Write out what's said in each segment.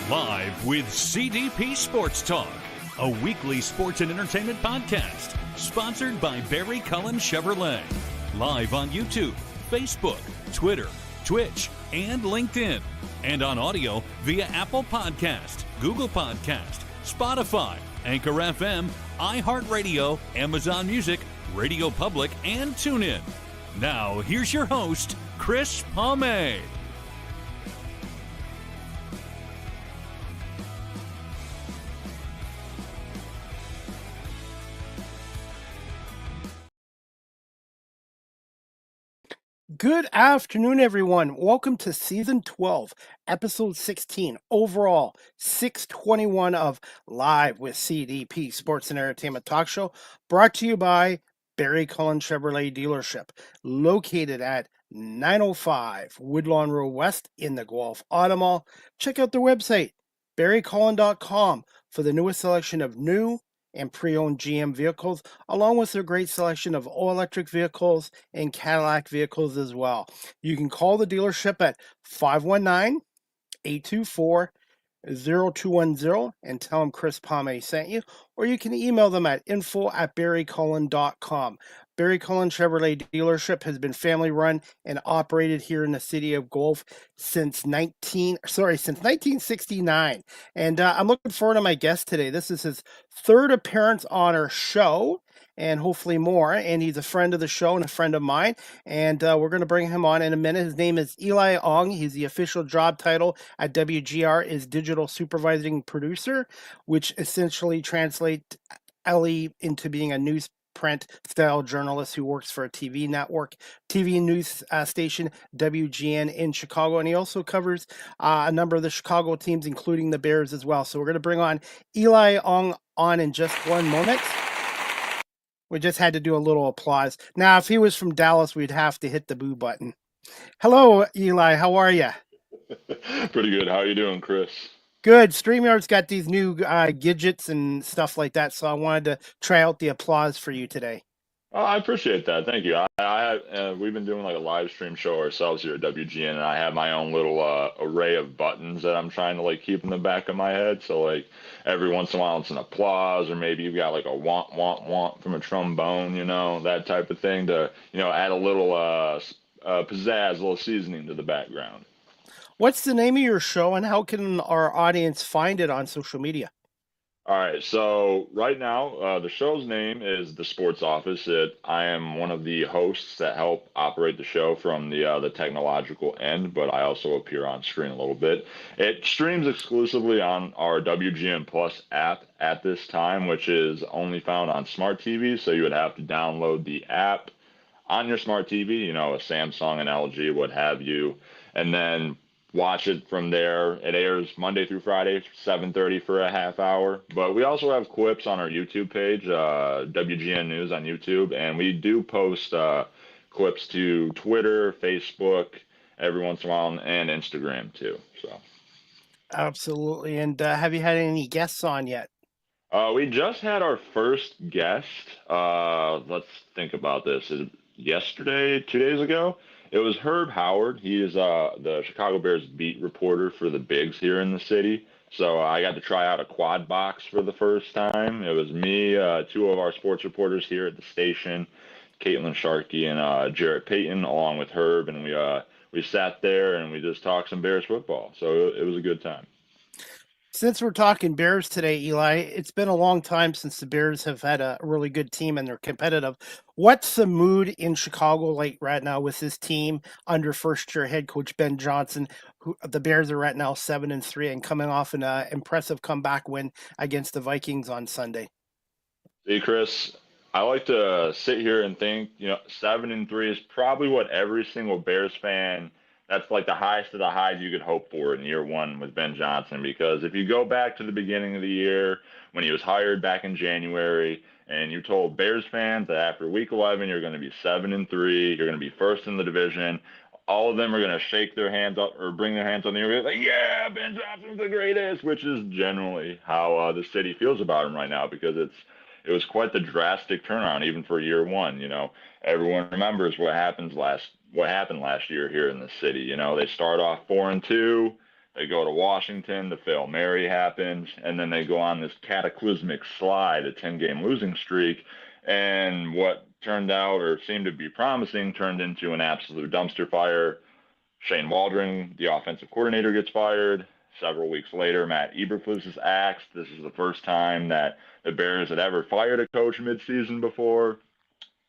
Live with CDP Sports Talk, a weekly sports and entertainment podcast sponsored by Barry Cullen Chevrolet. Live on YouTube, Facebook, Twitter, Twitch, and LinkedIn. And on audio via Apple Podcast, Google Podcast, Spotify, Anchor FM, iHeartRadio, Amazon Music, Radio Public, and TuneIn. Now, here's your host, Chris Palme. Good afternoon, everyone. Welcome to Season 12, Episode 16, overall 621 of Live with CDP Sports and Entertainment Talk Show, brought to you by Barry Cullen Chevrolet Dealership, located at 905 Woodlawn Road West in the Guelph Auto Mall. Check out their website, barrycullen.com, for the newest selection of new and pre-owned GM vehicles, along with their great selection of all-electric vehicles and Cadillac vehicles as well. You can call the dealership at 519-824-0210 and tell them Chris Palme sent you, or you can email them at info@barrycullen.com. Barry Cullen Chevrolet Dealership has been family run and operated here in the city of Guelph since 1969. And I'm looking forward to my guest today. This is his third appearance on our show, and hopefully more. And he's a friend of the show and a friend of mine. And we're going to bring him on in a minute. His name is Eli Ong. He's the official job title at WGR is Digital Supervising Producer, which essentially translates Ellie into being a newsprint style journalist who works for a TV network, TV news station, WGN in Chicago. And he also covers a number of the Chicago teams, including the Bears as well. So we're going to bring on Eli Ong on in just one moment. We just had to do a little applause. Now, if he was from Dallas, we'd have to hit the boo button. Hello, Eli. How are you? Pretty good. How are you doing, Chris? Good. StreamYard's got these new gadgets and stuff like that, so I wanted to try out the applause for you today. Oh, I appreciate that. Thank you. We've been doing like a live stream show ourselves here at WGN, and I have my own little array of buttons that I'm trying to like keep in the back of my head. So like every once in a while it's an applause, or maybe you've got like a want from a trombone, that type of thing to add a little pizzazz, a little seasoning to the background. What's the name of your show, and how can our audience find it on social media? All right, so right now, the show's name is The Sports Office. I am one of the hosts that help operate the show from the technological end, but I also appear on screen a little bit. It streams exclusively on our WGN Plus app at this time, which is only found on smart TVs, so you would have to download the app on your smart TV, a Samsung, an LG, what have you, and then watch it from there. It airs Monday through Friday, 7:30 for a half hour. But we also have clips on our YouTube page, WGN News on YouTube, and we do post clips to Twitter, Facebook, every once in a while, and Instagram too. So, absolutely. And have you had any guests on yet? We just had our first guest. Let's think about this. Yesterday, 2 days ago. It was Herb Howard. He is the Chicago Bears beat reporter for the Bigs here in the city. So I got to try out a quad box for the first time. It was me, two of our sports reporters here at the station, Caitlin Sharkey and Jarrett Payton, along with Herb, and we sat there and we just talked some Bears football. So it was a good time. Since we're talking Bears today, Eli, it's been a long time since the Bears have had a really good team and they're competitive. What's the mood in Chicago like right now with this team under first-year head coach Ben Johnson? The Bears are right now 7-3 and coming off an impressive comeback win against the Vikings on Sunday. See, Chris, I like to sit here and think, 7-3 is probably what every single Bears fan. That's like the highest of the highs you could hope for in year one with Ben Johnson, because if you go back to the beginning of the year when he was hired back in January and you told Bears fans that after week 11 you're going to be 7-3, you're going to be first in the division, all of them are going to shake their hands up or bring their hands on the air like, yeah, Ben Johnson's the greatest, which is generally how the city feels about him right now, because it was quite the drastic turnaround even for year one. Everyone remembers what happened last year here in the city. They start off 4-2, They go to Washington. The Fail Mary happens, and then they go on this cataclysmic slide, a 10-game losing streak, and what turned out or seemed to be promising turned into an absolute dumpster fire. Shane Waldron, the offensive coordinator, gets fired. Several weeks later, Matt Eberflus is axed. This is the first time that the Bears had ever fired a coach midseason before.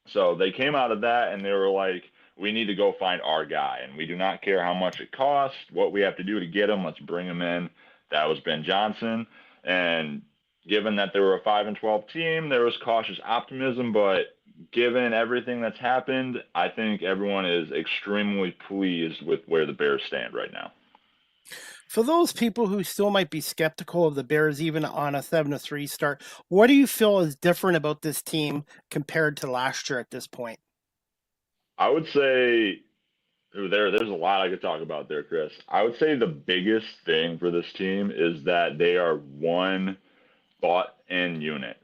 So they came out of that and they were like, we need to go find our guy, and we do not care how much it costs, what we have to do to get him. Let's bring him in. That was Ben Johnson. And given that they were a 5-12 team, there was cautious optimism, but given everything that's happened, I think everyone is extremely pleased with where the Bears stand right now. For those people who still might be skeptical of the Bears, even on a 7-3 start, what do you feel is different about this team compared to last year at this point? I would say there's a lot I could talk about there, Chris. I would say the biggest thing for this team is that they are one bought-in unit.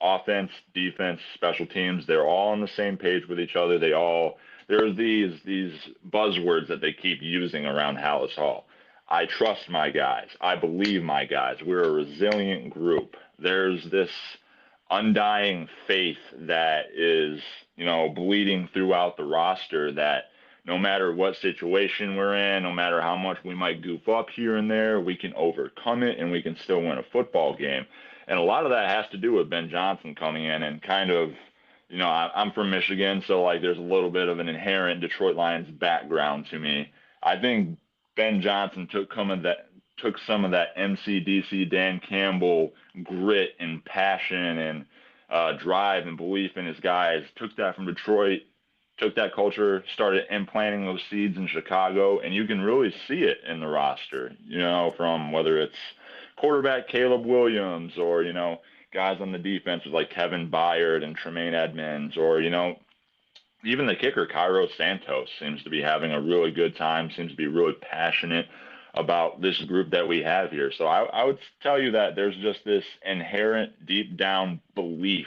Offense, defense, special teams, they're all on the same page with each other. There's these buzzwords that they keep using around Hallis Hall. I trust my guys. I believe my guys. We're a resilient group. There's this undying faith that is, bleeding throughout the roster, that no matter what situation we're in, no matter how much we might goof up here and there, we can overcome it and we can still win a football game. And a lot of that has to do with Ben Johnson coming in and kind of, I'm from Michigan, so like there's a little bit of an inherent Detroit Lions background to me. I think Ben Johnson took some of that MCDC Dan Campbell grit and passion and drive and belief in his guys, took that from Detroit, took that culture, started implanting those seeds in Chicago, and you can really see it in the roster, from whether it's quarterback Caleb Williams or, guys on the defense like Kevin Byard and Tremaine Edmonds, or, even the kicker, Cairo Santos, seems to be having a really good time, seems to be really passionate about this group that we have here. So I would tell you that there's just this inherent deep down belief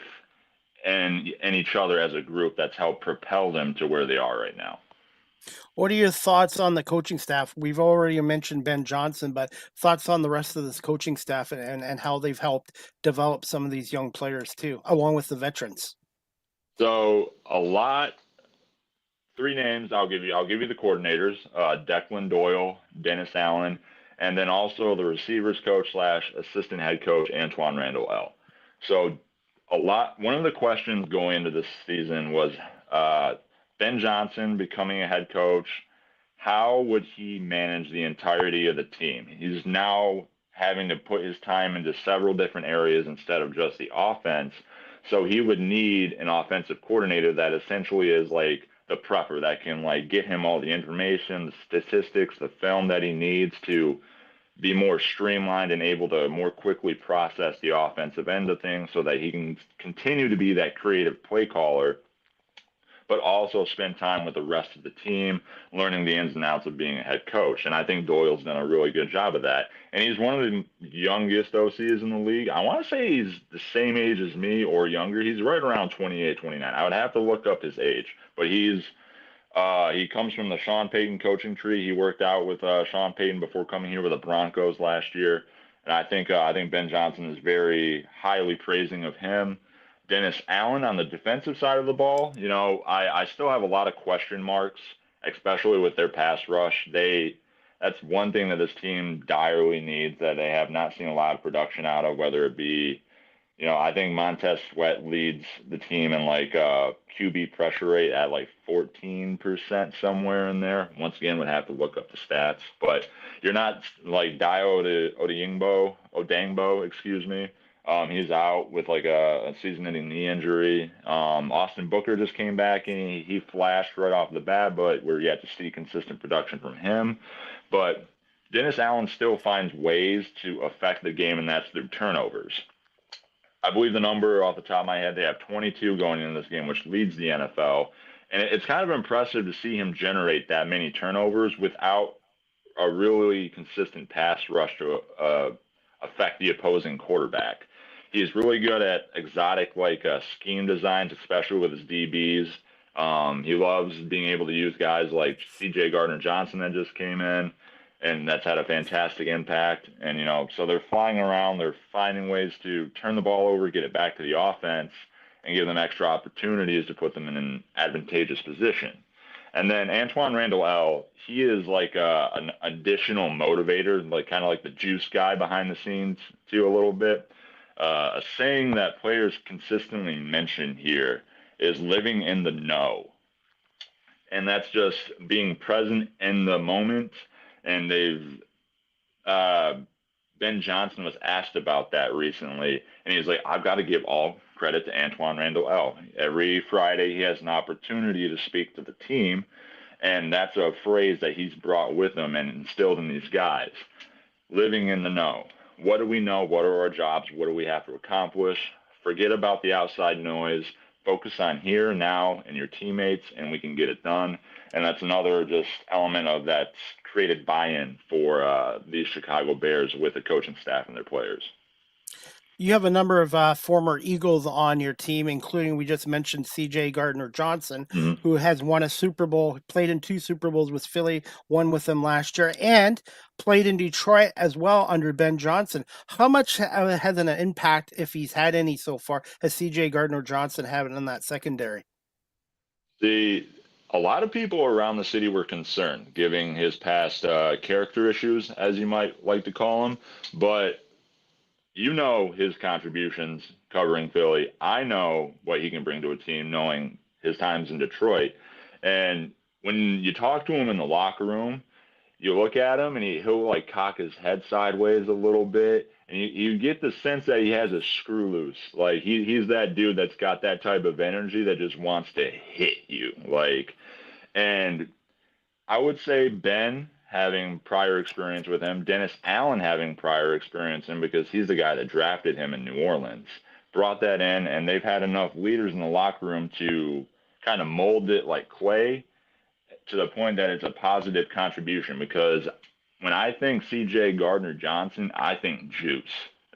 in each other as a group that's helped propel them to where they are right now. What are your thoughts on the coaching staff? We've already mentioned Ben Johnson, but thoughts on the rest of this coaching staff and how they've helped develop some of these young players too, along with the veterans. So three names I'll give you the coordinators, Declan Doyle, Dennis Allen, and then also the receivers coach / assistant head coach, Antoine Randall L. So one of the questions going into this season was Ben Johnson becoming a head coach. How would he manage the entirety of the team? He's now having to put his time into several different areas instead of just the offense. So he would need an offensive coordinator that essentially is like the prepper that can like get him all the information, the statistics, the film that he needs to be more streamlined and able to more quickly process the offensive end of things so that he can continue to be that creative play caller, but also spend time with the rest of the team, learning the ins and outs of being a head coach. And I think Doyle's done a really good job of that. And he's one of the youngest OCs in the league. I want to say he's the same age as me or younger. He's right around 28, 29. I would have to look up his age, but he comes from the Sean Payton coaching tree. He worked out with Sean Payton before coming here with the Broncos last year. And I think Ben Johnson is very highly praising of him. Dennis Allen on the defensive side of the ball, I still have a lot of question marks, especially with their pass rush. That's one thing that this team direly needs that they have not seen a lot of production out of, whether it be, I think Montez Sweat leads the team in like QB pressure rate at like 14% somewhere in there. Once again, would have to look up the stats, but you're not like Odangbo, excuse me. He's out with like a season-ending knee injury. Austin Booker just came back and he flashed right off the bat, but we're yet to see consistent production from him. But Dennis Allen still finds ways to affect the game, and that's through turnovers. I believe the number off the top of my head, they have 22 going into this game, which leads the NFL. And it's kind of impressive to see him generate that many turnovers without a really consistent pass rush to affect the opposing quarterback. He's really good at exotic scheme designs, especially with his DBs. He loves being able to use guys like C.J. Gardner-Johnson that just came in. and that's had a fantastic impact. And, so they're flying around, they're finding ways to turn the ball over, get it back to the offense, and give them extra opportunities to put them in an advantageous position. And then Antoine Randall, he is like an additional motivator, like kind of like the juice guy behind the scenes too a little bit. A saying that players consistently mention here is living in the know. And that's just being present in the moment. And Ben Johnson was asked about that recently, and he's like, I've got to give all credit to Antoine Randall. Every Friday, he has an opportunity to speak to the team, and that's a phrase that he's brought with him and instilled in these guys. Living in the know. What do we know? What are our jobs? What do we have to accomplish? Forget about the outside noise. Focus on here, now, and your teammates, and we can get it done. And that's another just element of that's created buy-in for these Chicago Bears with the coaching staff and their players. You have a number of former Eagles on your team, including we just mentioned C.J. Gardner-Johnson, who has won a Super Bowl, played in 2 Super Bowls with Philly, won with them last year, and played in Detroit as well under Ben Johnson. How much has an impact, if he's had any so far, has C.J. Gardner-Johnson had in that secondary? A lot of people around the city were concerned, given his past character issues, as you might like to call them, but his contributions covering Philly. I know what he can bring to a team, knowing his times in Detroit. And when you talk to him in the locker room, you look at him and he'll like cock his head sideways a little bit, and you get the sense that he has a screw loose. Like he's that dude that's got that type of energy that just wants to hit you. And I would say Ben, having prior experience with him, Dennis Allen having prior experience in him, because he's the guy that drafted him in New Orleans, brought that in, and they've had enough leaders in the locker room to kind of mold it like clay to the point that it's a positive contribution. Because when I think C.J. Gardner-Johnson, I think juice.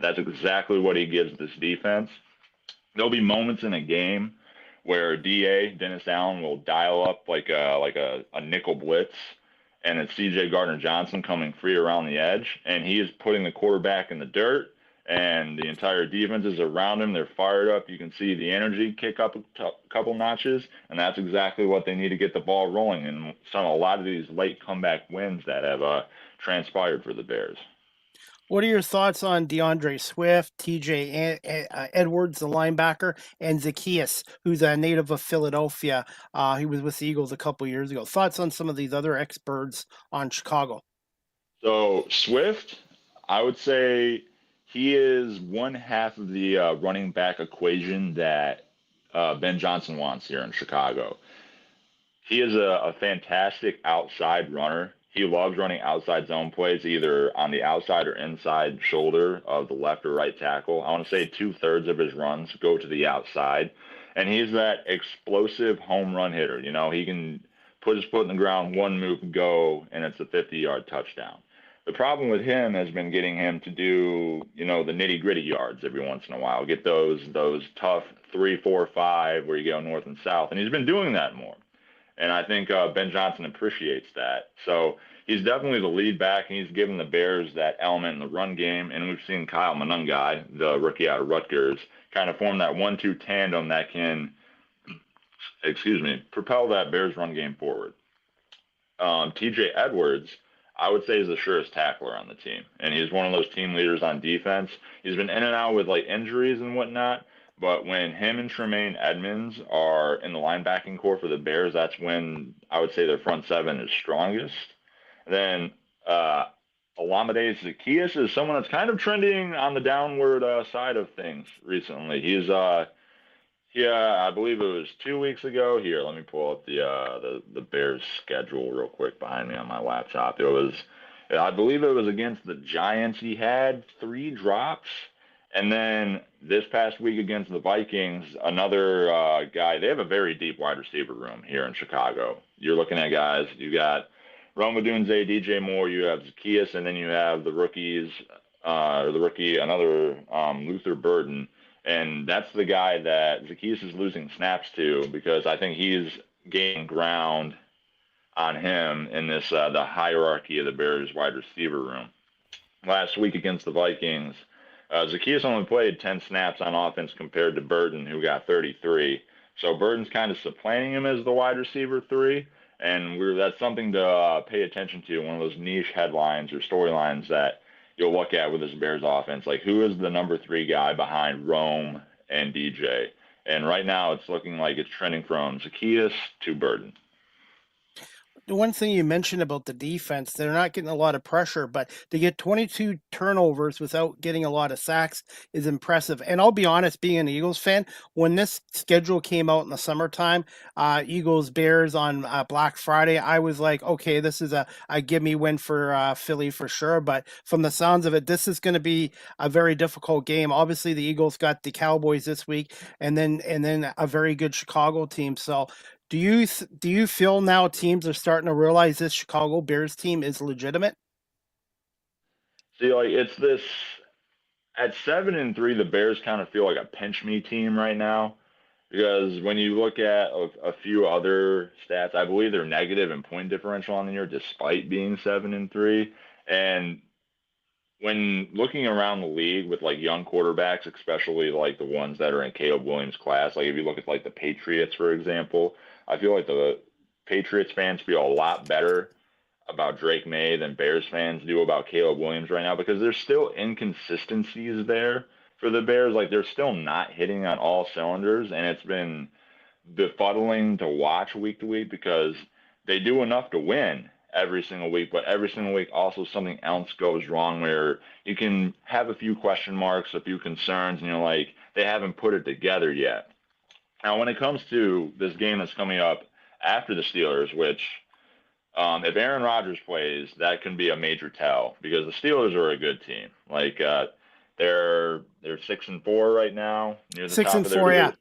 That's exactly what he gives this defense. There'll be moments in a game where Dennis Allen will dial up like a nickel blitz, and it's C.J. Gardner-Johnson coming free around the edge, and he is putting the quarterback in the dirt, and the entire defense is around him. They're fired up. You can see the energy kick up a couple notches, and that's exactly what they need to get the ball rolling in a lot of these late comeback wins that have transpired for the Bears. What are your thoughts on DeAndre Swift, TJ Edwards, the linebacker, and Zacchaeus, who's a native of Philadelphia? He was with the Eagles a couple years ago. Thoughts on some of these other experts on Chicago? So Swift, I would say he is one half of the running back equation that Ben Johnson wants here in Chicago. He is a fantastic outside runner. He loves running outside zone plays, either on the outside or inside shoulder of the left or right tackle. I want to say 2/3 of his runs go to the outside. And he's that explosive home run hitter. He can put his foot in the ground, one move, go, and it's a 50-yard touchdown. The problem with him has been getting him to do, the nitty-gritty yards every once in a while. Get those tough 3, 4, 5 where you go north and south. And he's been doing that more. And I think Ben Johnson appreciates that. So he's definitely the lead back, and he's given the Bears that element in the run game. And we've seen Kyle Monungai, the rookie out of Rutgers, kind of form that 1-2 tandem that can, propel that Bears run game forward. TJ Edwards, I would say, is the surest tackler on the team. And he's one of those team leaders on defense. He's been in and out with injuries and whatnot. But when him and Tremaine Edmonds are in the linebacking core for the Bears, that's when I would say their front seven is strongest. Then Olamide Zacchaeus is someone that's kind of trending on the downward side of things recently. He's I believe it was 2 weeks ago. Here, let me pull up the Bears schedule real quick behind me on my laptop. I believe it was against the Giants. He had 3 drops. And then this past week against the Vikings, another guy. They have a very deep wide receiver room here in Chicago. You're looking at guys. You got Rome Odunze, DJ Moore. You have Zacchaeus, and then you have the rookies. Another Luther Burden, and that's the guy that Zacchaeus is losing snaps to, because I think he's gaining ground on him in this the hierarchy of the Bears wide receiver room. Last week against the Vikings, Zacchaeus only played 10 snaps on offense compared to Burton, who got 33. So Burton's kind of supplanting him as the wide receiver 3, and that's something to pay attention to. One of those niche headlines or storylines that you'll look at with this Bears offense, like who is the number 3 guy behind Rome and DJ? And right now, it's looking like it's trending from Zacchaeus to Burton. The one thing you mentioned about the defense, they're not getting a lot of pressure, but to get 22 turnovers without getting a lot of sacks is impressive. And I'll be honest, being an Eagles fan, when this schedule came out in the summertime, Eagles Bears on Black Friday, I was like, okay, this is a give me win for Philly for sure. But from the sounds of it, this is going to be a very difficult game. Obviously, the Eagles got the Cowboys this week, and then a very good Chicago team. So do you feel now teams are starting to realize this Chicago Bears team is legitimate? See, like it's this at 7-3, the Bears kind of feel like a pinch me team right now because when you look at a few other stats, I believe they're negative in point differential on the year despite being 7-3. And when looking around the league with like young quarterbacks, especially like the ones that are in Caleb Williams' class, like if you look at like the Patriots, for example, I feel like the Patriots fans feel a lot better about Drake May than Bears fans do about Caleb Williams right now because there's still inconsistencies there for the Bears. Like they're still not hitting on all cylinders, and it's been befuddling to watch week to week because they do enough to win every single week, but every single week also something else goes wrong where you can have a few question marks, a few concerns, and you're like, they haven't put it together yet. Now, when it comes to this game that's coming up after the Steelers, which if Aaron Rodgers plays, that can be a major tell because the Steelers are a good team. Like they're 6-4 right now, near the Six top and of their four, yeah. division.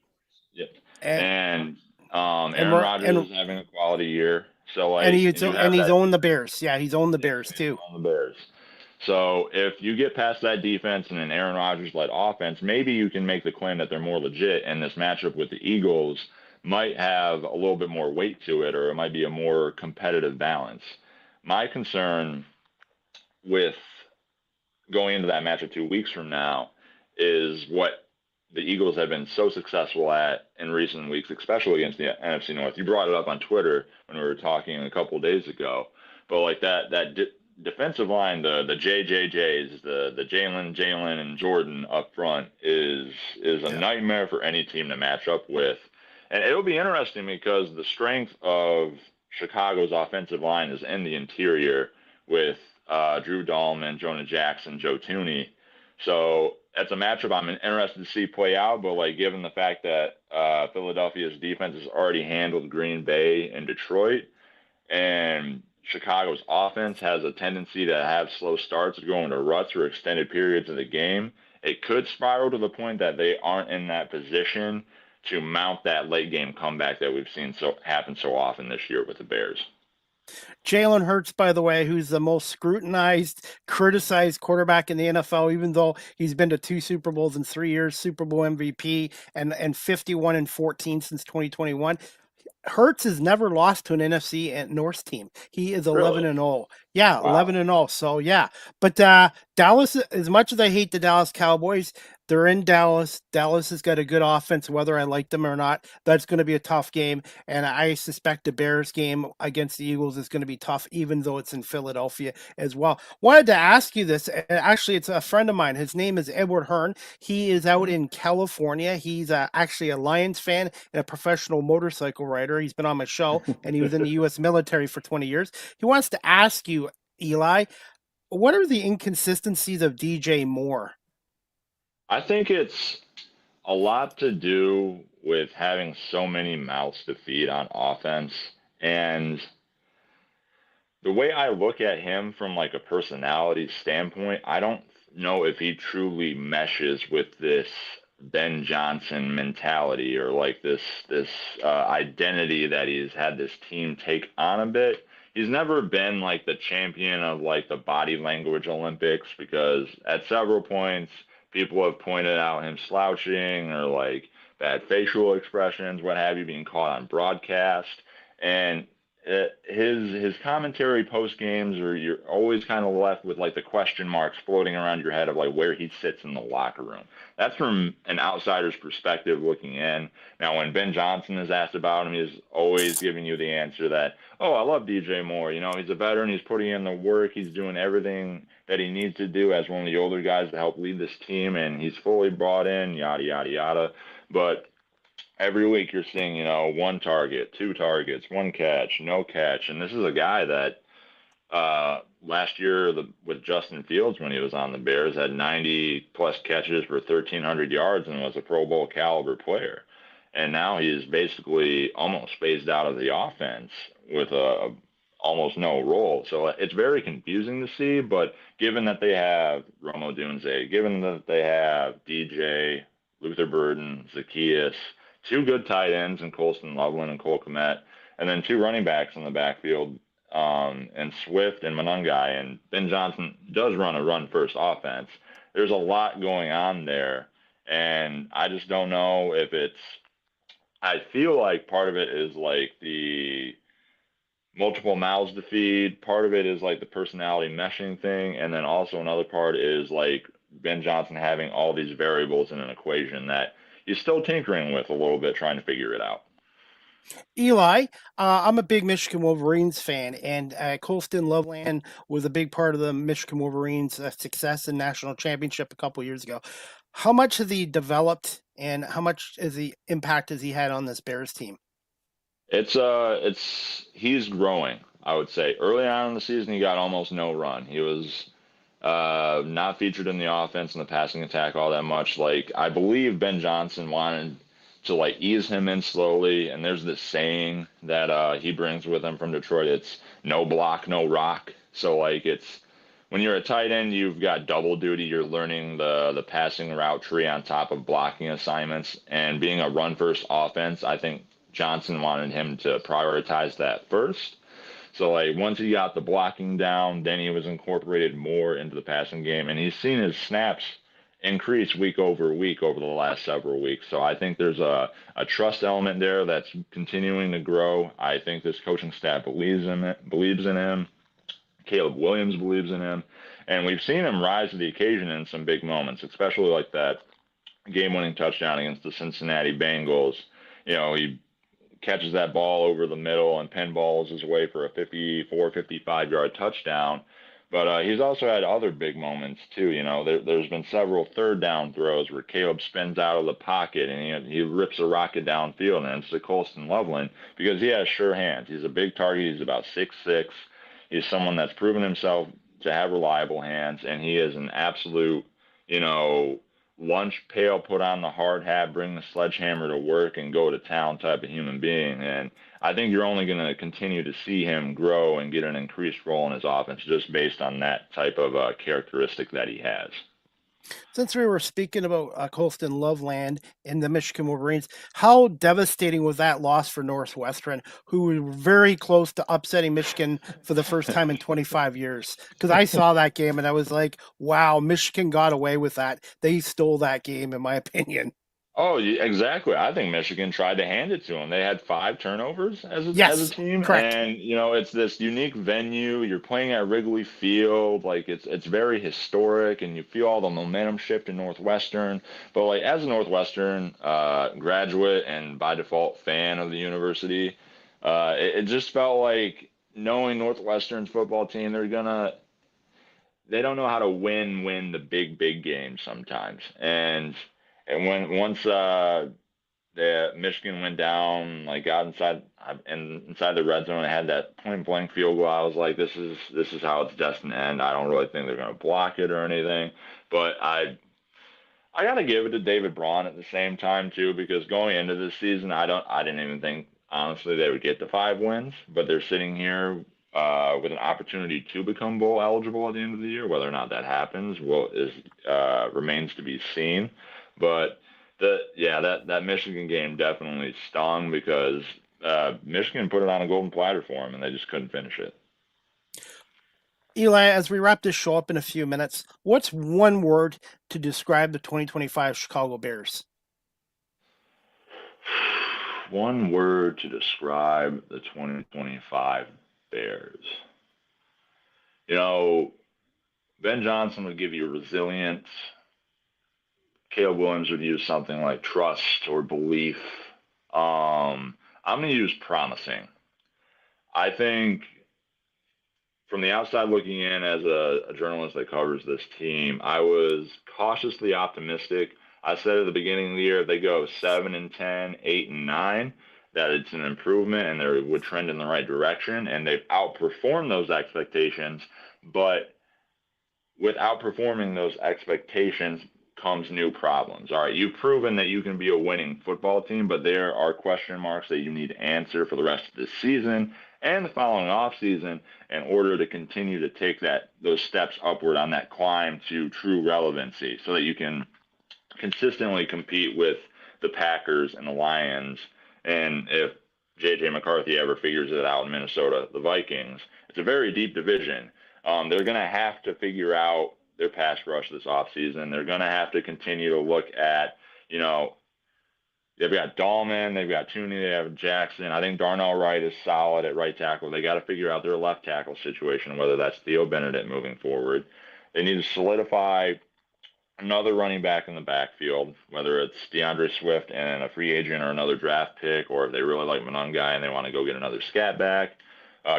Yeah. And And and Aaron we're Rodgers is having a quality year. So and like, he's and you have he's that owned the Bears. Yeah, he's owned the Bears too. on the Bears. So if you get past that defense and an Aaron Rodgers-led offense, maybe you can make the claim that they're more legit, and this matchup with the Eagles might have a little bit more weight to it, or it might be a more competitive balance. My concern with going into that matchup 2 weeks from now is what the Eagles have been so successful at in recent weeks, especially against the NFC North. You brought it up on Twitter when we were talking a couple of days ago, but like that defensive line, the JJJs, the Jalen, and Jordan up front is a nightmare for any team to match up with. And it'll be interesting because the strength of Chicago's offensive line is in the interior with Drew Dahlman, Jonah Jackson, Joe Tooney. So that's a matchup I'm interested to see play out. But like given the fact that Philadelphia's defense has already handled Green Bay and Detroit, and Chicago's offense has a tendency to have slow starts, to go into ruts for extended periods of the game, it could spiral to the point that they aren't in that position to mount that late game comeback that we've seen happen so often this year with the Bears. Jalen Hurts, by the way, who's the most scrutinized, criticized quarterback in the NFL, even though he's been to 2 Super Bowls in 3 years, Super Bowl MVP, and 51-14 since 2021. Hurts has never lost to an NFC and North team. He is 11-0. Yeah, wow. 11-0. So yeah, but Dallas, as much as I hate the Dallas Cowboys, they're in Dallas. Dallas has got a good offense, whether I like them or not. That's going to be a tough game, and I suspect the Bears game against the Eagles is going to be tough, even though it's in Philadelphia as well. Wanted to ask you this. Actually, it's a friend of mine. His name is Edward Hearn. He is out in California. He's actually a Lions fan and a professional motorcycle rider. He's been on my show, and he was in the U.S. military for 20 years. He wants to ask you, Eli, what are the inconsistencies of DJ Moore? I think it's a lot to do with having so many mouths to feed on offense. And the way I look at him from like a personality standpoint, I don't know if he truly meshes with this Ben Johnson mentality or like this identity that he's had this team take on a bit. He's never been like the champion of like the body language Olympics because at several points people have pointed out him slouching or like bad facial expressions, what have you, being caught on broadcast. And his commentary post games, or you're always kind of left with like the question marks floating around your head of like where he sits in the locker room. That's from an outsider's perspective looking in. Now, when Ben Johnson is asked about him, he's always giving you the answer that, oh, I love DJ Moore. You know, he's a veteran. He's putting in the work. He's doing everything that he needs to do as one of the older guys to help lead this team, and he's fully brought in, yada, yada, yada. But every week you're seeing, you know, 1 target, 2 targets, 1 catch, no catch. And this is a guy that last year with Justin Fields when he was on the Bears had 90-plus catches for 1,300 yards and was a Pro Bowl caliber player. And now he's basically almost phased out of the offense with almost no role. So it's very confusing to see, but given that they have Rome Odunze, given that they have DJ, Luther Burden, Zacchaeus, 2 good tight ends in Colston Loveland and Cole Kmet, and then 2 running backs in the backfield, and Swift and Monungai. And Ben Johnson does run a run-first offense. There's a lot going on there, and I just don't know if it's – I feel like part of it is like the multiple mouths to feed. Part of it is like the personality meshing thing, and then also another part is like Ben Johnson having all these variables in an equation that he's still tinkering with a little bit, trying to figure it out. Eli, I'm a big Michigan Wolverines fan, and Colston Loveland was a big part of the Michigan Wolverines' success in national championship a couple years ago. How much has he developed, and how much is the impact has he had on this Bears team? He's growing, I would say. Early on in the season, he got almost no run. He was not featured in the offense and the passing attack all that much. Like, I believe Ben Johnson wanted to like ease him in slowly, and there's this saying that he brings with him from Detroit. It's no block, no rock. So like it's when you're a tight end, you've got double duty. You're learning the passing route tree on top of blocking assignments, and being a run first offense, I think Johnson wanted him to prioritize that first. So like once he got the blocking down, then he was incorporated more into the passing game, and he's seen his snaps increase week over week over the last several weeks. So I think there's a trust element there that's continuing to grow. I think this coaching staff believes in him. Caleb Williams believes in him, and we've seen him rise to the occasion in some big moments, especially like that game-winning touchdown against the Cincinnati Bengals. You know, he catches that ball over the middle and pinballs his way for a 54, 55-yard touchdown. But he's also had other big moments, too. You know, there's been several third down throws where Caleb spins out of the pocket and he rips a rocket downfield, and it's to Colston Loveland because he has sure hands. He's a big target. He's about 6'6". He's someone that's proven himself to have reliable hands, and he is an absolute, you know, lunch pail, put on the hard hat, bring the sledgehammer to work, and go to town type of human being. And I think you're only going to continue to see him grow and get an increased role in his offense just based on that type of characteristic that he has. Since we were speaking about Colston Loveland and the Michigan Wolverines, how devastating was that loss for Northwestern, who were very close to upsetting Michigan for the first time in 25 years? Because I saw that game and I was like, wow, Michigan got away with that. They stole that game, in my opinion. Oh, exactly. I think Michigan tried to hand it to them. They had 5 turnovers as a team, correct. And you know it's this unique venue. You're playing at Wrigley Field, like it's very historic, and you feel all the momentum shift in Northwestern. But like as a Northwestern graduate and by default fan of the university, it just felt like knowing Northwestern's football team, they don't know how to win the big games sometimes, and once the Michigan went down, like got inside the red zone and had that point blank field goal, I was like, this is how it's destined to end. I don't really think they're going to block it or anything, but I got to give it to David Braun at the same time too, because going into this season, I didn't even think honestly they would get to 5 wins, but they're sitting here with an opportunity to become bowl eligible at the end of the year. Whether or not that happens remains to be seen. But that Michigan game definitely stung because Michigan put it on a golden platter for them, and they just couldn't finish it. Eli, as we wrap this show up in a few minutes, what's one word to describe the 2025 Chicago Bears? One word to describe the 2025 Bears. Ben Johnson would give you resilience. Caleb Williams would use something like trust or belief. I'm going to use promising. I think from the outside looking in as a journalist that covers this team, I was cautiously optimistic. I said at the beginning of the year, if they go 7-10, 8-9, that it's an improvement and they would trend in the right direction. And they've outperformed those expectations. But with outperforming those expectations comes new problems. All right, you've proven that you can be a winning football team, but there are question marks that you need to answer for the rest of this season and the following offseason in order to continue to take those steps upward on that climb to true relevancy so that you can consistently compete with the Packers and the Lions. And if J.J. McCarthy ever figures it out in Minnesota, the Vikings, it's a very deep division. They're going to have to figure out their pass rush this offseason. They're going to have to continue to look at, they've got Dahlman, they've got Tooney, they have Jackson. I think Darnell Wright is solid at right tackle. They got to figure out their left tackle situation, whether that's Theo Benedict moving forward. They need to solidify another running back in the backfield, whether it's DeAndre Swift and a free agent or another draft pick, or if they really like Monangai and they want to go get another scat back.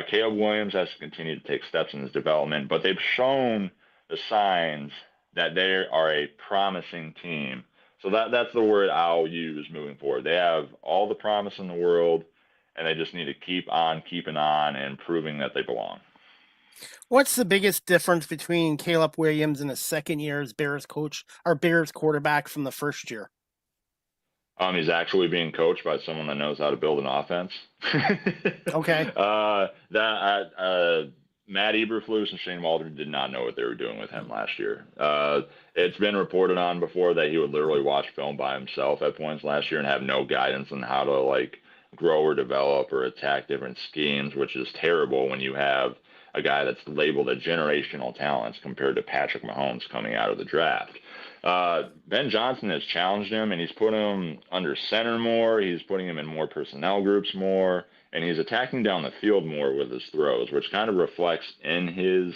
Caleb Williams has to continue to take steps in his development, but they've shown the signs that they are a promising team. So that's the word I'll use moving forward. They have all the promise in the world, and they just need to keep on keeping on and proving that they belong. What's the biggest difference between Caleb Williams and his second year as Bears coach or Bears quarterback from the first year? He's actually being coached by someone that knows how to build an offense. Okay. Matt Eberflus and Shane Waldron did not know what they were doing with him last year. It's been reported on before that he would literally watch film by himself at points last year and have no guidance on how to grow or develop or attack different schemes, which is terrible when you have a guy that's labeled a generational talent compared to Patrick Mahomes coming out of the draft. Ben Johnson has challenged him, and he's put him under center more. He's putting him in more personnel groups more, and he's attacking down the field more with his throws, which kind of reflects in his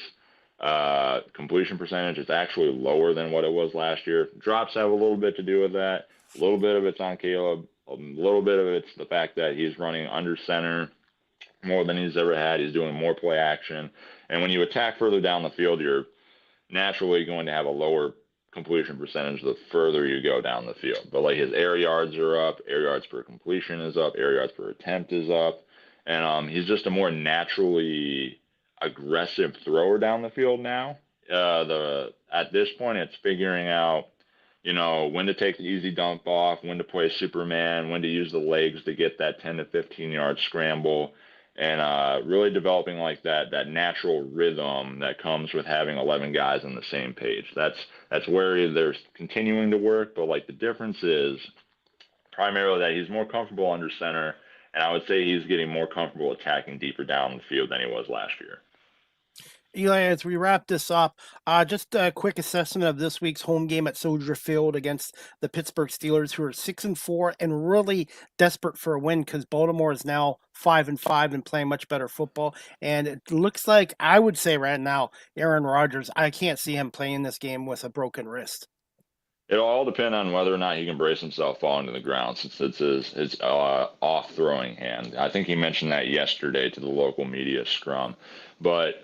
completion percentage. It's actually lower than what it was last year. Drops have a little bit to do with that. A little bit of it's on Caleb. A little bit of it's the fact that he's running under center more than he's ever had. He's doing more play action. And when you attack further down the field, you're naturally going to have a lower completion percentage the further you go down the field. But his air yards are up, air yards per completion is up, air yards per attempt is up. And he's just a more naturally aggressive thrower down the field now. At this point, it's figuring out, when to take the easy dump off, when to play Superman, when to use the legs to get that 10 to 15 yard scramble, and really developing that natural rhythm that comes with having 11 guys on the same page. That's where they're continuing to work, but the difference is primarily that he's more comfortable under center, and I would say he's getting more comfortable attacking deeper down the field than he was last year. Eli, as we wrap this up, just a quick assessment of this week's home game at Soldier Field against the Pittsburgh Steelers, who are 6-4 and really desperate for a win because Baltimore is now 5-5 and playing much better football. And it looks like, I would say right now, Aaron Rodgers, I can't see him playing this game with a broken wrist. It'll all depend on whether or not he can brace himself falling to the ground, since it's his off-throwing hand. I think he mentioned that yesterday to the local media scrum. But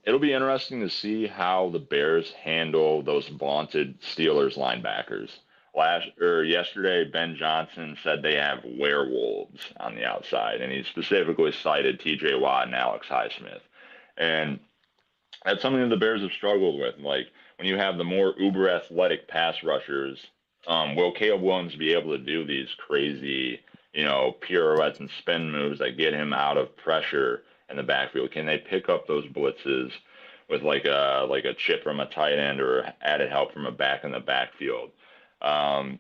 it'll be interesting to see how the Bears handle those vaunted Steelers linebackers. Yesterday, Ben Johnson said they have werewolves on the outside, and he specifically cited T.J. Watt and Alex Highsmith. And that's something that the Bears have struggled with. When you have the more uber athletic pass rushers, will Caleb Williams be able to do these crazy, pirouettes and spin moves that get him out of pressure in the backfield? Can they pick up those blitzes with a chip from a tight end or added help from a back in the backfield? We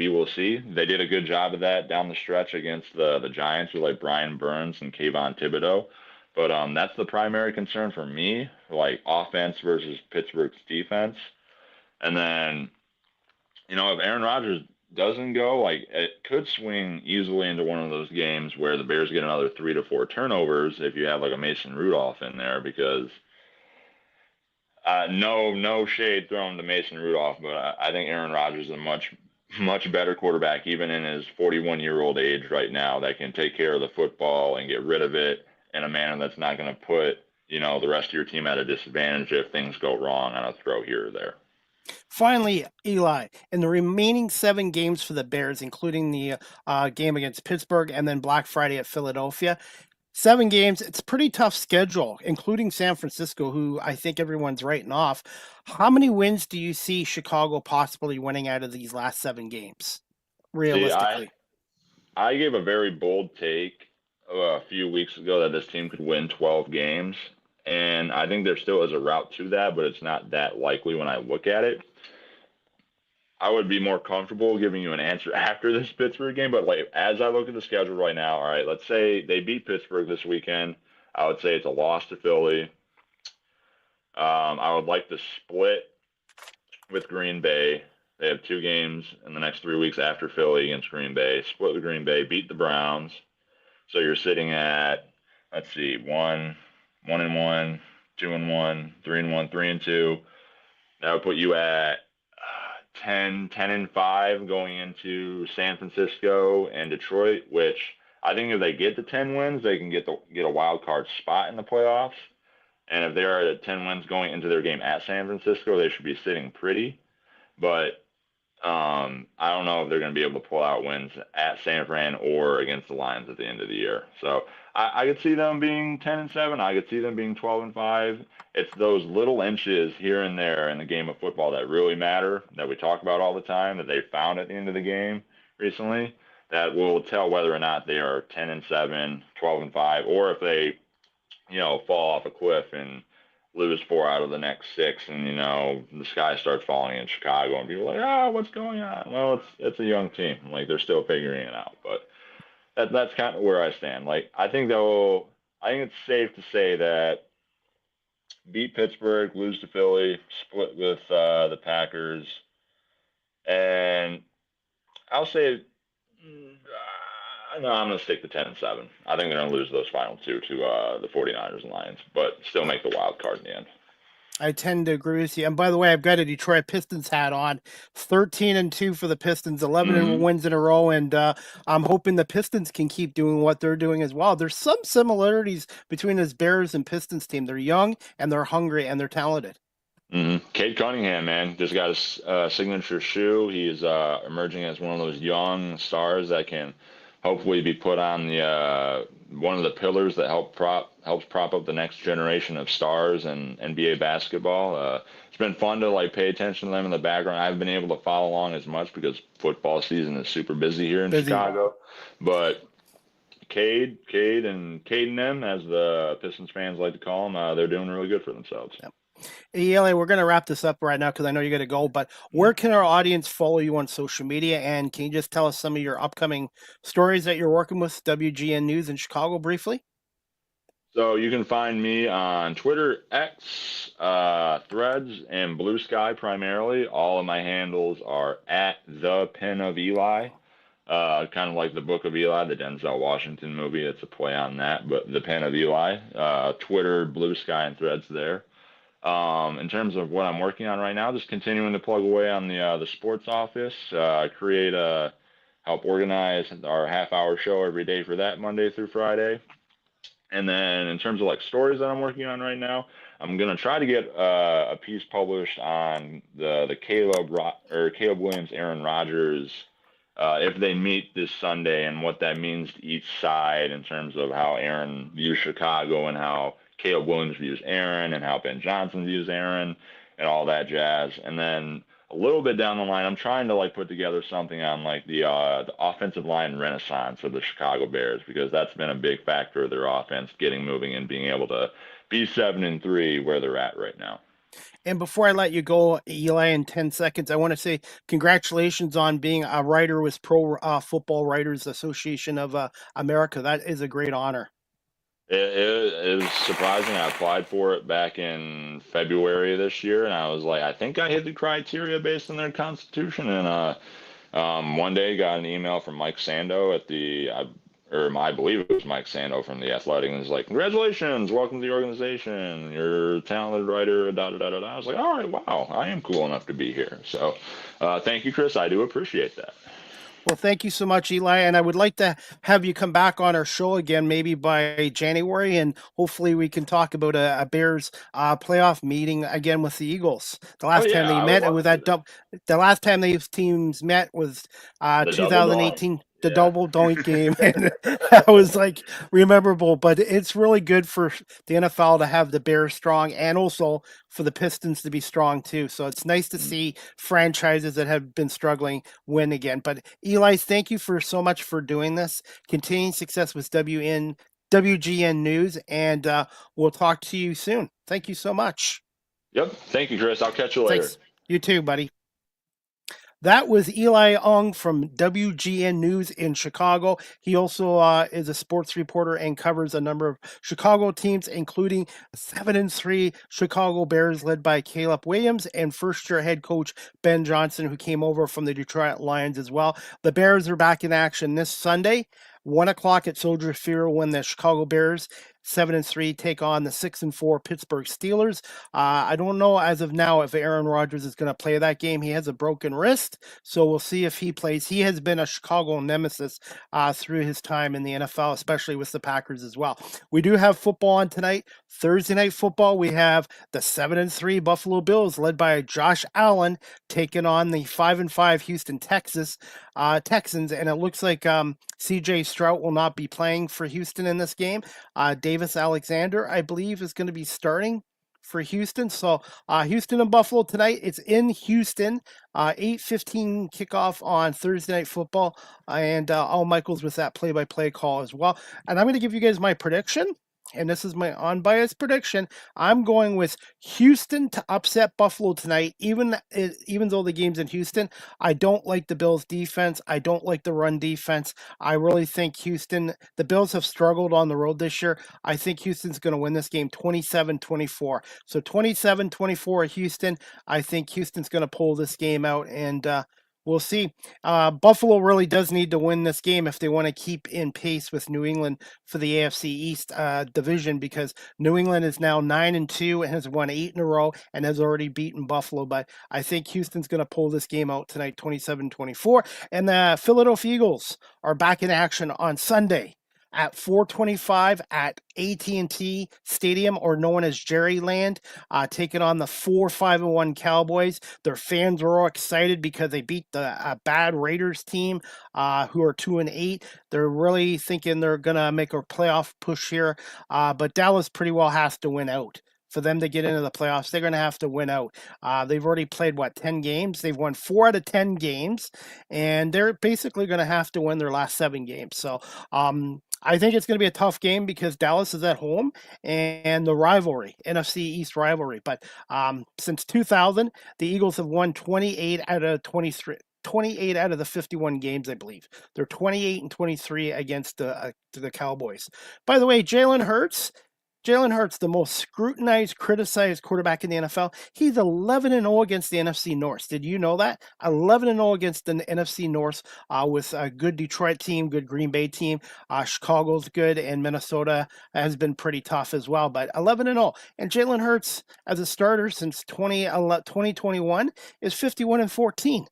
will see. They did a good job of that down the stretch against the Giants with Brian Burns and Kayvon Thibodeau. But that's the primary concern for me, offense versus Pittsburgh's defense. And then, if Aaron Rodgers doesn't go, like it could swing easily into one of those games where the Bears get another 3 to 4 turnovers if you have like a Mason Rudolph in there because no shade thrown to Mason Rudolph, but I think Aaron Rodgers is a much better quarterback even in his 41-year-old age right now that can take care of the football and get rid of it in a manner that's not going to put the rest of your team at a disadvantage if things go wrong on a throw here or there. Finally, Eli, in the remaining 7 games for the Bears, including the game against Pittsburgh and then Black Friday at Philadelphia, 7 games, it's a pretty tough schedule, including San Francisco, who I think everyone's writing off. How many wins do you see Chicago possibly winning out of these last 7 games, realistically? See, I gave a very bold take a few weeks ago that this team could win 12 games, and I think there still is a route to that, but it's not that likely when I look at it. I would be more comfortable giving you an answer after this Pittsburgh game, but like as I look at the schedule right now, all right, let's say they beat Pittsburgh this weekend. I would say it's a loss to Philly. I would like to split with Green Bay. They have 2 games in the next 3 weeks after Philly against Green Bay. Split with Green Bay, beat the Browns. So you're sitting at, let's see, 1-1, 2-1, 3-1, 3-2. That would put you at 10-5 going into San Francisco and Detroit, which I think if they get to 10 wins, they can get a wild card spot in the playoffs. And if they're at 10 wins going into their game at San Francisco, they should be sitting pretty. But I don't know if they're going to be able to pull out wins at San Fran or against the Lions at the end of the year. So I could see them being 10-7. I could see them being 12-5. It's those little inches here and there in the game of football that really matter, that we talk about all the time, that they found at the end of the game recently, that will tell whether or not they are 10-7, 12-5, or if they, fall off a cliff and lose 4 out of the next 6, and the sky starts falling in Chicago, and people are like, what's going on? Well, it's a young team, like they're still figuring it out, but that's kind of where I stand. Like I think it's safe to say that beat Pittsburgh, lose to Philly, split with the Packers, and I'll say no, I'm going to stick to 10-7. I think they're going to lose those final 2 to the 49ers and Lions, but still make the wild card in the end. I tend to agree with you. And by the way, I've got a Detroit Pistons hat on. 13-2 for the Pistons, 11 wins in a row, and I'm hoping the Pistons can keep doing what they're doing as well. There's some similarities between this Bears and Pistons team. They're young and they're hungry and they're talented. Cade Cunningham, man, just got his signature shoe. He's emerging as one of those young stars that can hopefully be put on the one of the pillars that helps prop up the next generation of stars in NBA basketball. It's been fun to pay attention to them in the background. I haven't been able to follow along as much because football season is super busy here in Chicago. But Cade and M, as the Pistons fans like to call them, they're doing really good for themselves. Yep. Eli, we're going to wrap this up right now because I know you got to go, but where can our audience follow you on social media? And can you just tell us some of your upcoming stories that you're working with WGN News in Chicago briefly? So you can find me on Twitter, X, Threads, and Blue Sky primarily. All of my handles are at the Pen of Eli. Kind of like the Book of Eli, the Denzel Washington movie. It's a play on that, but the Pen of Eli. Twitter, Blue Sky, and Threads there. In terms of what I'm working on right now, just continuing to plug away on the sports office, help organize our half-hour show every day for that, Monday through Friday. And then in terms of stories that I'm working on right now, I'm gonna try to get a piece published on the Caleb Williams, Aaron Rodgers, if they meet this Sunday, and what that means to each side in terms of how Aaron views Chicago and how Caleb Williams views Aaron and how Ben Johnson views Aaron and all that jazz. And then a little bit down the line, I'm trying to put together something on the offensive line renaissance of the Chicago Bears, because that's been a big factor of their offense getting moving and being able to be 7-3 where they're at right now. And before I let you go, Eli, in 10 seconds, I want to say congratulations on being a writer with Pro Football Writers Association of America. That is a great honor. It was surprising. I applied for it back in February of this year, and I was like, I think I hit the criteria based on their constitution, and One day got an email from Mike Sando at I believe it was Mike Sando from the Athletic, and was like, "Congratulations, welcome to the organization. You're a talented writer." Da da da da. I was like, "All right, wow, I am cool enough to be here." So, thank you, Chris. I do appreciate that. Well, thank you so much, Eli. And I would like to have you come back on our show again, maybe by January, and hopefully we can talk about a Bears playoff meeting again with the Eagles. The Oh last time yeah, they I would met, it love was to do that that. the last time these teams met was The double doink. 2018, the Yeah. double doink game, and that was like memorable. But it's really good for the NFL to have the Bears strong, and also for the Pistons to be strong too. So it's nice to see franchises that have been struggling win again. But Eli, thank you for so much for doing this. Continuing success with WGN News, and we'll talk to you soon. Thank you so much. Yep. Thank you, Chris. I'll catch you later. Thanks. You too, buddy. That was Eli Ong from WGN News in Chicago. He also is a sports reporter and covers a number of Chicago teams, including 7-3 Chicago Bears led by Caleb Williams and first-year head coach Ben Johnson, who came over from the Detroit Lions as well. The Bears are back in action this Sunday. 1 o'clock at Soldier Field when the Chicago Bears 7-3 take on the 6-4 Pittsburgh Steelers. I don't know as of now if Aaron Rodgers is going to play that game. He has a broken wrist, so we'll see if he plays. He has been a Chicago nemesis through his time in the NFL, especially with the Packers as well. We do have football on tonight. Thursday night football, we have the 7-3 Buffalo Bills led by Josh Allen taking on the 5-5 Houston Texans, and it looks like CJ Stroud will not be playing for Houston in this game. Davis Alexander, I believe, is going to be starting for Houston. So Houston and Buffalo tonight. It's in Houston. 8:15 kickoff on Thursday Night Football. And Al Michaels with that play-by-play call as well. And I'm going to give you guys my prediction. And this is my unbiased prediction. I'm going with Houston to upset Buffalo tonight, even though the game's in Houston. I don't like the Bills' defense. I don't like the run defense. I really think the Bills have struggled on the road this year. I think Houston's going to win this game 27-24. So 27-24 Houston. I think Houston's going to pull this game out, and we'll see. Buffalo really does need to win this game if they want to keep in pace with New England for the AFC East division, because New England is now 9-2 and has won 8 in a row and has already beaten Buffalo. But I think Houston's going to pull this game out tonight, 27-24. And the Philadelphia Eagles are back in action on Sunday at 4:25 at AT&T Stadium, or known as Jerryland, taking on the 4-5-1 Cowboys. Their fans were all excited because they beat the bad Raiders team, who are 2-8. They're really thinking they're gonna make a playoff push here, but Dallas pretty well has to win out. For them to get into the playoffs, they're going to have to win out. They've already played, 10 games? They've won 4 out of 10 games, and they're basically going to have to win their last 7 games. So I think it's going to be a tough game because Dallas is at home and the rivalry, NFC East rivalry. But since 2000, the Eagles have won 28 out of 23. 28 out of the 51 games, I believe. They're 28-23 against the Cowboys. By the way, Jalen Hurts, the most scrutinized, criticized quarterback in the NFL. He's 11-0 against the NFC North. Did you know that? 11-0 against the NFC North with a good Detroit team, good Green Bay team. Chicago's good, and Minnesota has been pretty tough as well. But 11-0. And Jalen Hurts, as a starter since 2021, is 51-14.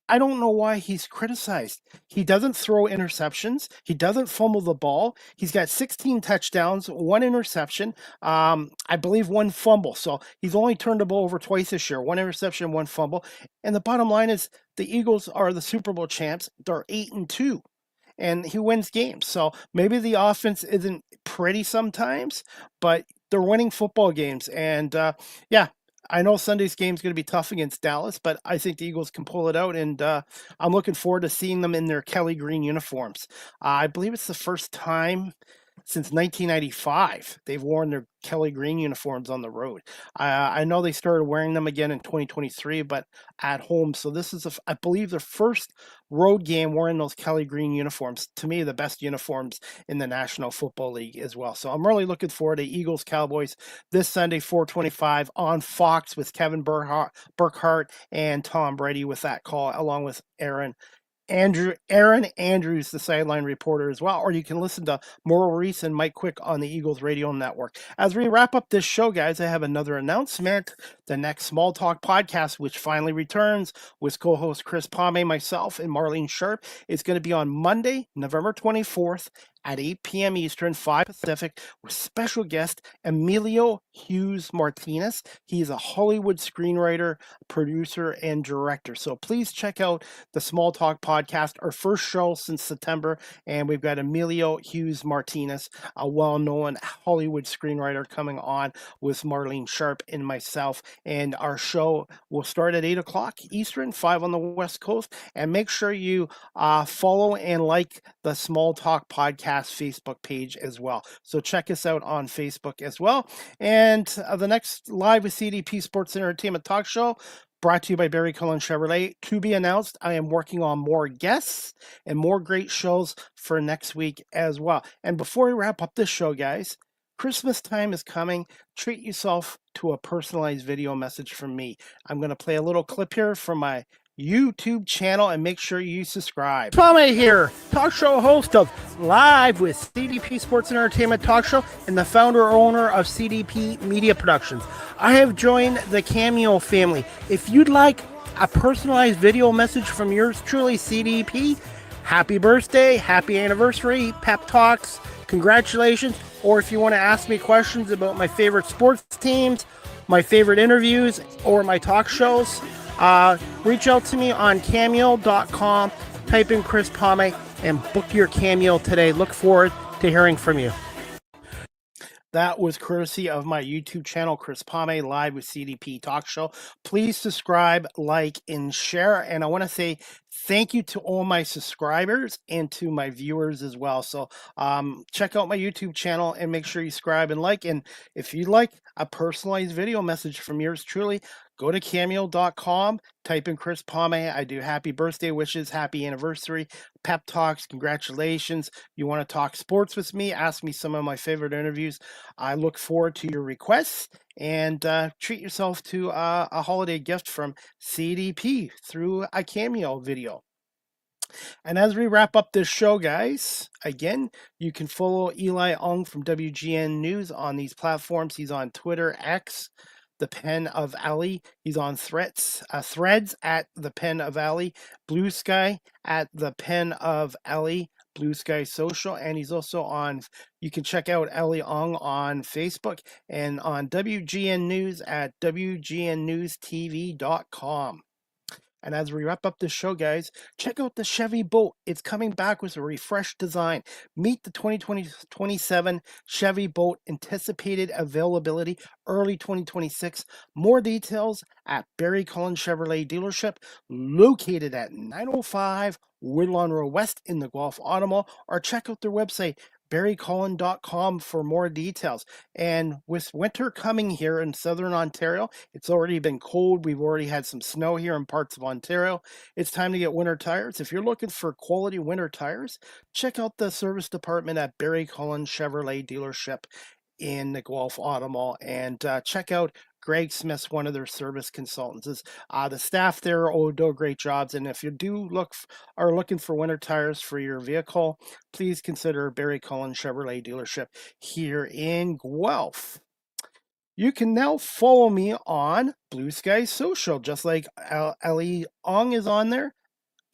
I don't know why he's criticized. He doesn't throw interceptions. He doesn't fumble the ball. He's got 16 touchdowns, 1 interception, I believe 1 fumble. So he's only turned the ball over twice this year, 1 interception, 1 fumble. And the bottom line is the Eagles are the Super Bowl champs. They're 8-2. And he wins games. So maybe the offense isn't pretty sometimes, but they're winning football games. And yeah, I know Sunday's game is going to be tough against Dallas, but I think the Eagles can pull it out, and I'm looking forward to seeing them in their Kelly green uniforms. I believe it's the first time since 1995. They've worn their Kelly Green uniforms on the road. I know they started wearing them again in 2023, but at home. So this is, I believe, their first road game wearing those Kelly Green uniforms. To me, the best uniforms in the National Football League as well. So I'm really looking forward to Eagles Cowboys this Sunday, 4:25 on Fox with Kevin Burkhardt and Tom Brady with that call, along with Aaron Andrews, the sideline reporter as well, or you can listen to Maurice and Mike Quick on the Eagles Radio Network. As we wrap up this show, guys, I have another announcement. The next Small Talk podcast, which finally returns with co-host Chris Palme, myself, and Marlene Sharp, is going to be on Monday, November 24th at 8 p.m. Eastern, 5 Pacific, with special guest Emilio Hughes Martinez. He is a Hollywood screenwriter, producer, and director. So please check out the Small Talk podcast, our first show since September, and we've got Emilio Hughes Martinez, a well-known Hollywood screenwriter, coming on with Marlene Sharp and myself. And our show will start at 8 o'clock Eastern, 5 on the West Coast. And make sure you follow and like the Small Talk podcast Facebook page as well. So check us out on Facebook as well. And the next Live with CDP Sports and Entertainment Talk Show, brought to you by Barry Cullen Chevrolet, to be announced. I am working on more guests and more great shows for next week as well. And before we wrap up this show, guys, Christmas time is coming. Treat yourself to a personalized video message from me. I'm going to play a little clip here from my YouTube channel, and make sure you subscribe. Palme here, talk show host of Live with CDP Sports and Entertainment Talk Show, and the founder owner of CDP Media Productions. I have joined the Cameo family. If you'd like a personalized video message from yours truly, CDP, happy birthday, happy anniversary, pep talks, congratulations, or if you want to ask me questions about my favorite sports teams, my favorite interviews, or my talk shows, reach out to me on cameo.com, type in Chris Palme, and book your Cameo today. Look forward to hearing from you. That was courtesy of my YouTube channel, Chris Palme, Live with CDP Talk Show. Please subscribe, like, and share. And I want to say thank you to all my subscribers and to my viewers as well. So check out my YouTube channel and make sure you subscribe and like. And if you'd like a personalized video message from yours truly, go to cameo.com, type in Chris Palme. I do happy birthday wishes, happy anniversary, pep talks, congratulations. You want to talk sports with me, ask me some of my favorite interviews. I look forward to your requests, and treat yourself to a holiday gift from CDP through a Cameo video. And as we wrap up this show, guys, again, you can follow Eli Ong from WGN News on these platforms. He's on Twitter, X, The Pen of Ali. He's on Threads at The Pen of Ali, Blue Sky at The Pen of Ali, Blue Sky Social, and he's also on, you can check out Eli Ong on Facebook and on WGN News at WGNNewsTV.com. And as we wrap up this show, guys, check out the Chevy Bolt. It's coming back with a refreshed design. Meet the 2027 Chevy Bolt, anticipated availability early 2026. More details at Barry Cullen Chevrolet dealership, located at 905 Woodlawn Road West in the Guelph Auto Mall, or check out their website, barrycullen.com, for more details. And with winter coming here in southern Ontario, it's already been cold. We've already had some snow here in parts of Ontario. It's time to get winter tires. If you're looking for quality winter tires, check out the service department at Barry Cullen Chevrolet dealership in the Guelph Auto Mall, and check out Greg Smith's one of their service consultants. The staff there do great jobs, and if you are looking for winter tires for your vehicle, please consider Barry Cullen Chevrolet dealership here in Guelph. You can now follow me on Blue Sky Social, just like Eli Ong is on there.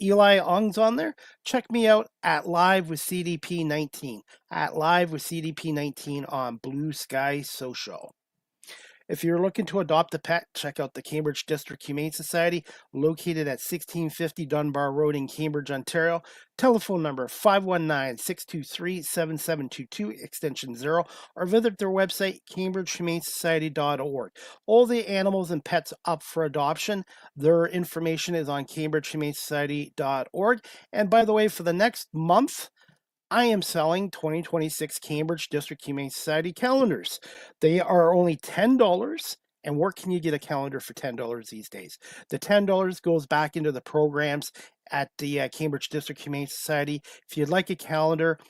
Eli Ong's on there. Check me out at Live with CDP 19, at Live with CDP 19 on Blue Sky Social. If you're looking to adopt a pet, check out the Cambridge District Humane Society, located at 1650 Dunbar Road in Cambridge, Ontario. Telephone number 519-623-7722, extension 0, or visit their website, cambridgehumanesociety.org. All the animals and pets up for adoption, their information is on cambridgehumanesociety.org. And by the way, for the next month, I am selling 2026 Cambridge District Humane Society calendars. They are only $10. And where can you get a calendar for $10 these days? The $10 goes back into the programs at the Cambridge District Humane Society. If you'd like a calendar,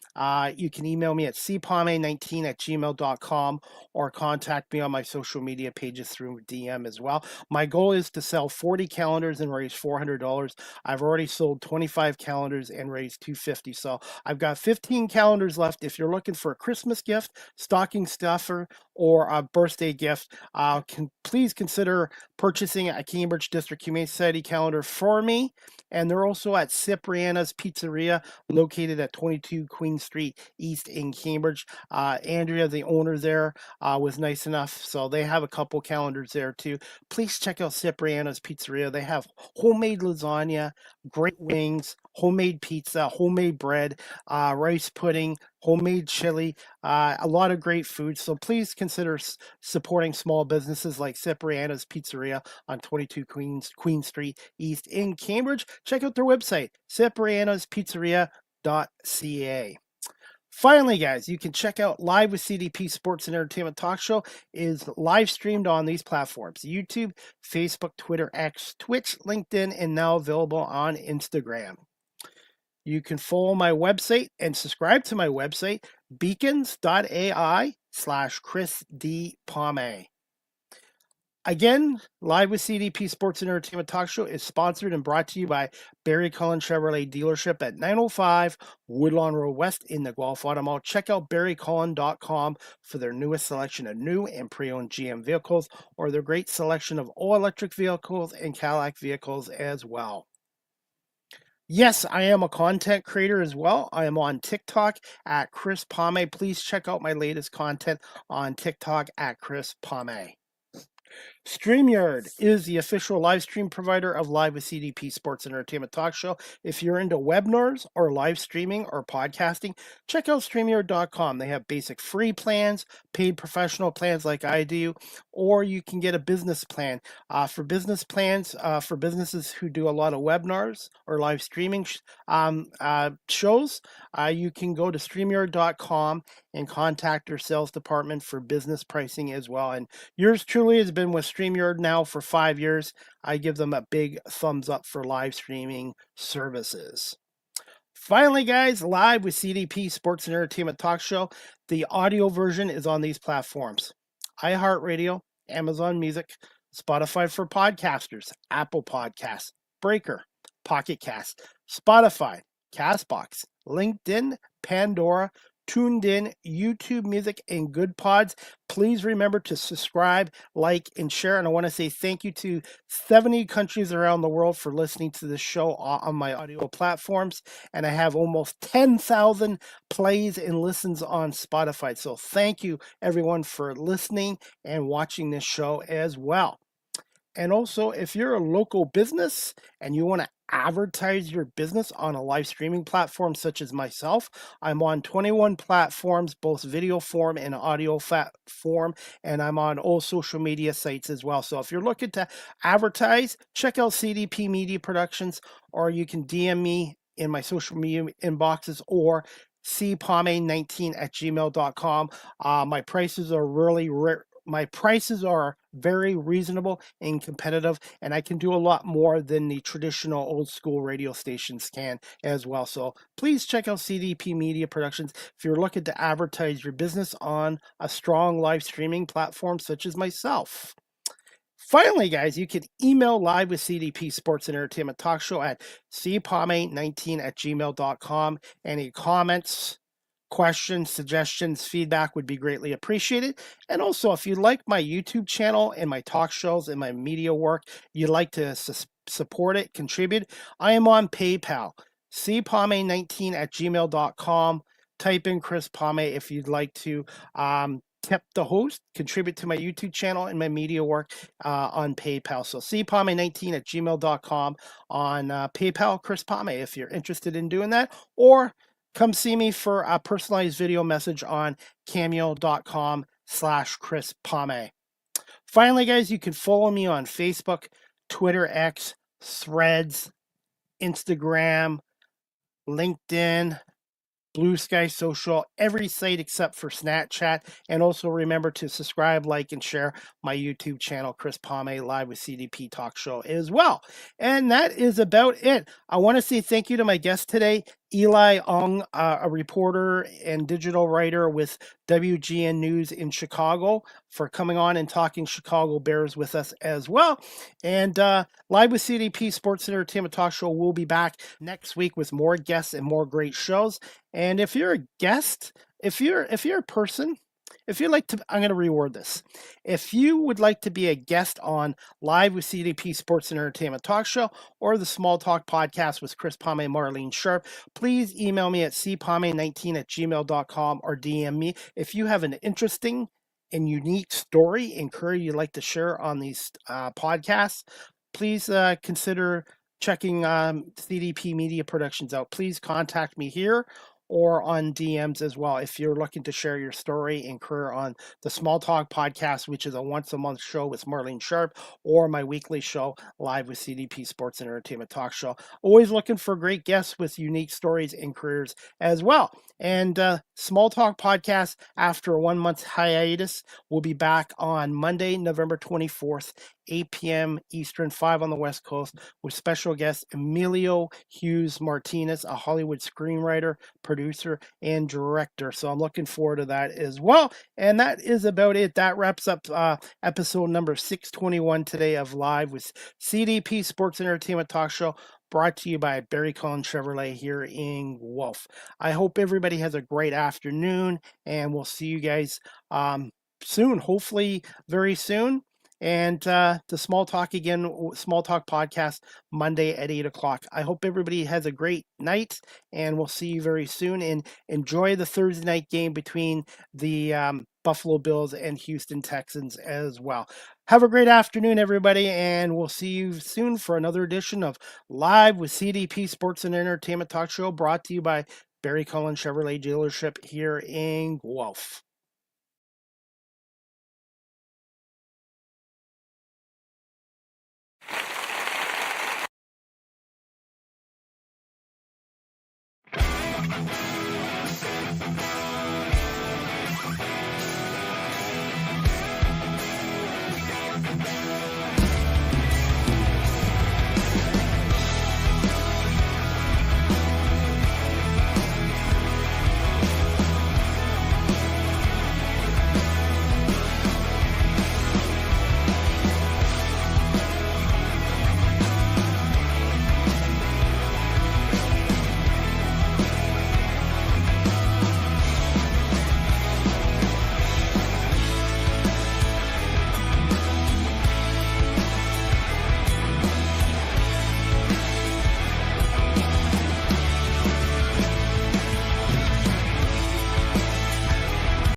you can email me at cpame19@gmail.com or contact me on my social media pages through DM as well. My goal is to sell 40 calendars and raise $400. I've already sold 25 calendars and raised $250. So I've got 15 calendars left. If you're looking for a Christmas gift, stocking stuffer, or a birthday gift, please consider purchasing a Cambridge District Humane Society calendar for me. And they're also at Cipriana's Pizzeria, located at 22 Queen Street East in Cambridge. Andrea, the owner there, was nice enough, so they have a couple calendars there too. Please check out Cipriana's Pizzeria. They have homemade lasagna, great wings, homemade pizza, homemade bread, rice pudding, homemade chili, a lot of great food. So please consider supporting small businesses like Cipriana's Pizzeria on 22 Queen Street East in Cambridge. Check out their website, ciprianaspizzeria.ca. Finally, guys, you can check out Live with CDP Sports and Entertainment Talk Show is live streamed on these platforms: YouTube, Facebook, Twitter, X, Twitch, LinkedIn, and now available on Instagram. You can follow my website and subscribe to my website, beacons.ai/Chris D. Palme. Again, Live with CDP Sports and Entertainment Talk Show is sponsored and brought to you by Barry Cullen Chevrolet Dealership at 905 Woodlawn Road West in the Guelph Auto Mall. Check out barrycullen.com for their newest selection of new and pre-owned GM vehicles, or their great selection of all-electric vehicles and Cadillac vehicles as well. Yes, I am a content creator as well. I am on TikTok at Chris Palme. Please check out my latest content on TikTok at Chris Palme. StreamYard is the official live stream provider of Live with CDP Sports and Entertainment Talk Show. If you're into webinars or live streaming or podcasting, check out StreamYard.com. They have basic free plans, paid professional plans like I do, or you can get a business plan. For business plans, for businesses who do a lot of webinars or live streaming shows, you can go to StreamYard.com and contact their sales department for business pricing as well. And yours truly has been with StreamYard now for 5 years. I give them a big thumbs up for live streaming services. Finally, guys, Live with CDP Sports and Entertainment Talk Show. The audio version is on these platforms: iHeartRadio, Amazon Music, Spotify for podcasters, Apple Podcasts, Breaker, Pocket Cast, Spotify, Castbox, LinkedIn, Pandora, Tuned In, YouTube Music, and Good Pods. Please remember to subscribe, like, and share. And I want to say thank you to 70 countries around the world for listening to this show on my audio platforms. And I have almost 10,000 plays and listens on Spotify. So thank you, everyone, for listening and watching this show as well. And also, if you're a local business and you want to advertise your business on a live streaming platform such as myself, I'm on 21 platforms, both video form and audio form, and I'm on all social media sites as well. So if you're looking to advertise, check out CDP Media Productions, or you can DM me in my social media inboxes, or cpalme19@gmail.com. My prices are very reasonable and competitive, and I can do a lot more than the traditional old school radio stations can as well. So please check out CDP Media Productions if you're looking to advertise your business on a strong live streaming platform such as myself. Finally, guys, you can email Live with CDP Sports and Entertainment Talk Show at cpalme19@gmail.com. Any comments, questions, suggestions, feedback would be greatly appreciated. And also, if you like my YouTube channel and my talk shows and my media work, you'd like to support it, contribute, I am on PayPal, cpalme19@gmail.com. Type in Chris Palme if you'd like to tip the host, contribute to my YouTube channel and my media work on PayPal. So cpalme19@gmail.com on PayPal, Chris Palme, if you're interested in doing that, or come see me for a personalized video message on cameo.com/Chris Palme. Finally, guys, you can follow me on Facebook, Twitter, X, Threads, Instagram, LinkedIn, Blue Sky Social, every site except for Snapchat. And also remember to subscribe, like, and share my YouTube channel, Chris Palme Live with CDP Talk Show as well. And that is about it. I want to say thank you to my guest today, Eli Ong, a reporter and digital writer with WGN News in Chicago, for coming on and talking Chicago Bears with us as well. And Live with CDP Sports and Entertainment Talk Show will be back next week with more guests and more great shows. And if you're a guest, if you're a person, if you'd like to, I'm going to reward this. If you would like to be a guest on Live with CDP Sports and Entertainment Talk Show or the Small Talk Podcast with Chris Palme and Marlene Sharp, please email me at cpalme19@gmail.com or DM me. If you have an interesting and unique story and query you'd like to share on these podcasts, please consider checking CDP Media Productions out. Please contact me here or on DMs as well if you're looking to share your story and career on the Small Talk Podcast, which is a once-a-month show with Marlene Sharp, or my weekly show, Live with CDP Sports and Entertainment Talk Show. Always looking for great guests with unique stories and careers as well. And Small Talk Podcast, after a 1 month hiatus, will be back on Monday, November 24th, 8 p.m. Eastern, 5 on the West Coast, with special guest Emilio Hughes Martinez, a Hollywood screenwriter, producer, and director. So I'm looking forward to that as well. And that is about it. That wraps up episode number 621 today of Live with CDP Sports and Entertainment Talk Show, brought to you by Barry Cullen Chevrolet here in Guelph. I hope everybody has a great afternoon, and we'll see you guys soon, hopefully very soon. And the Small Talk Podcast, Monday at 8 o'clock. I hope everybody has a great night, and we'll see you very soon. And enjoy the Thursday night game between the Buffalo Bills and Houston Texans as well. Have a great afternoon, everybody, and we'll see you soon for another edition of Live with CDP Sports and Entertainment Talk Show, brought to you by Barry Cullen Chevrolet Dealership here in Guelph.